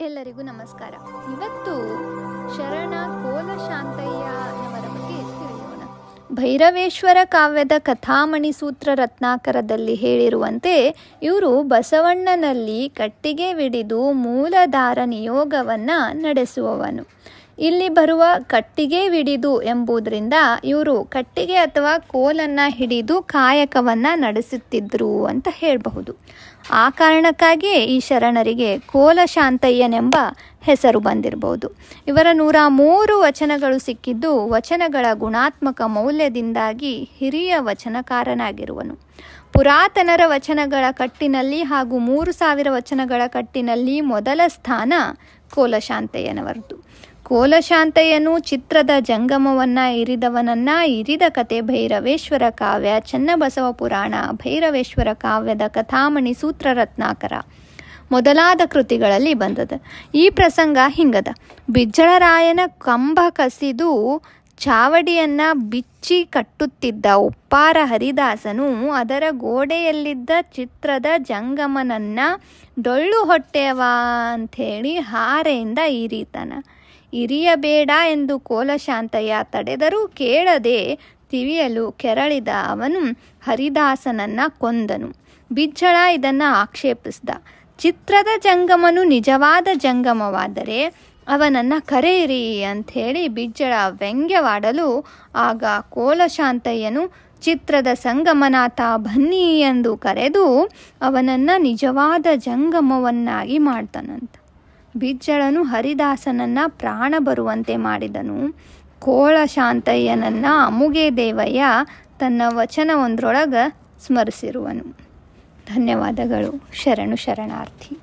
ಎಲ್ಲರಿಗೂ ನಮಸ್ಕಾರ. ಇವತ್ತು ಶರಣ ಕೋಲಶಾಂತಯ್ಯನವರ ಬಗ್ಗೆ ತಿಳಿಯೋಣ. ಭೈರವೇಶ್ವರ ಕಾವ್ಯದ ಕಥಾಮಣಿ ಸೂತ್ರ ರತ್ನಾಕರದಲ್ಲಿ ಹೇಳಿರುವಂತೆ ಇವರು ಬಸವಣ್ಣನಲ್ಲಿ ಕಟ್ಟಿಗೆವಿಡಿದು ಮೂಲಧಾರ ನಿಯೋಗವನ್ನು ನಡೆಸುವವನು. ಇಲ್ಲಿ ಬರುವ ಕಟ್ಟಿಗೆವಿಡಿದು ಎಂಬುದರಿಂದ ಇವರು ಕಟ್ಟಿಗೆ ಅಥವಾ ಕೋಲನ್ನು ಹಿಡಿದು ಕಾಯಕವನ್ನು ನಡೆಸುತ್ತಿದ್ದರು ಅಂತ ಹೇಳಬಹುದು. ಆ ಕಾರಣಕ್ಕಾಗಿಯೇ ಈ ಶರಣರಿಗೆ ಕೋಲಶಾಂತಯ್ಯನೆಂಬ ಹೆಸರು ಬಂದಿರಬಹುದು. ಇವರ 103 ವಚನಗಳು ಸಿಕ್ಕಿದ್ದು ವಚನಗಳ ಗುಣಾತ್ಮಕ ಮೌಲ್ಯದಿಂದಾಗಿ ಹಿರಿಯ ವಚನಕಾರನಾಗಿರುವನು. ಪುರಾತನರ ವಚನಗಳ ಕಟ್ಟಿನಲ್ಲಿ ಹಾಗೂ 3000 ವಚನಗಳ ಕಟ್ಟಿನಲ್ಲಿ ಮೊದಲ ಸ್ಥಾನ ಕೋಲಶಾಂತಯ್ಯನವರದು. ಕೋಲಶಾಂತಯ್ಯನು ಚಿತ್ರದ ಜಂಗಮವನ್ನು ಇರಿದ ಕತೆ ಭೈರವೇಶ್ವರ ಕಾವ್ಯ, ಚನ್ನಬಸವ ಪುರಾಣ, ಭೈರವೇಶ್ವರ ಕಾವ್ಯದ ಕಥಾಮಣಿ ಸೂತ್ರ ರತ್ನಾಕರ ಮೊದಲಾದ ಕೃತಿಗಳಲ್ಲಿ ಬಂದದ. ಈ ಪ್ರಸಂಗ ಹಿಂಗದ. ಬಿಜ್ಜಳರಾಯನ ಕಂಬ ಕಸಿದು ಚಾವಡಿಯನ್ನು ಬಿಚ್ಚಿ ಕಟ್ಟುತ್ತಿದ್ದ ಉಪ್ಪಾರ ಹರಿದಾಸನು ಅದರ ಗೋಡೆಯಲ್ಲಿದ್ದ ಚಿತ್ರದ ಜಂಗಮನನ್ನ ಡೊಳ್ಳು ಹೊಟ್ಟೆವ ಅಂಥೇಳಿ ಹಾರೆಯಿಂದ ಇರಿತಾನ. ಇರಿಯಬೇಡ ಎಂದು ಕೋಲಶಾಂತಯ್ಯ ತಡೆದರೂ ಕೇಳದೆ ತಿವಿಯಲು ಕೆರಳಿದ ಅವನು ಹರಿದಾಸನನ್ನು ಕೊಂದನು. ಬಿಜ್ಜಳ ಇದನ್ನು ಆಕ್ಷೇಪಿಸಿದ. ಚಿತ್ರದ ಜಂಗಮನು ನಿಜವಾದ ಜಂಗಮವಾದರೆ ಅವನನ್ನು ಕರೆಯಿರಿ ಅಂಥೇಳಿ ಬಿಜ್ಜಳ ವ್ಯಂಗ್ಯವಾಡಲು ಆಗ ಕೋಲಶಾಂತಯ್ಯನು ಚಿತ್ರದ ಸಂಗಮನಾಥ ಬನ್ನಿ ಎಂದು ಕರೆದು ಅವನನ್ನು ನಿಜವಾದ ಜಂಗಮವನ್ನಾಗಿ ಮಾಡ್ತಾನಂತ. ಬಿಜ್ಜಳನು ಹರಿದಾಸನನ್ನು ಪ್ರಾಣ ಬರುವಂತೆ ಮಾಡಿದನು. ಕೋಲಶಾಂತಯ್ಯನನ್ನು ಅಮುಗೆ ದೇವಯ್ಯ ತನ್ನ ವಚನವೊಂದರೊಳಗೆ ಸ್ಮರಿಸಿರುವನು. ಧನ್ಯವಾದಗಳು. ಶರಣು ಶರಣಾರ್ಥಿ.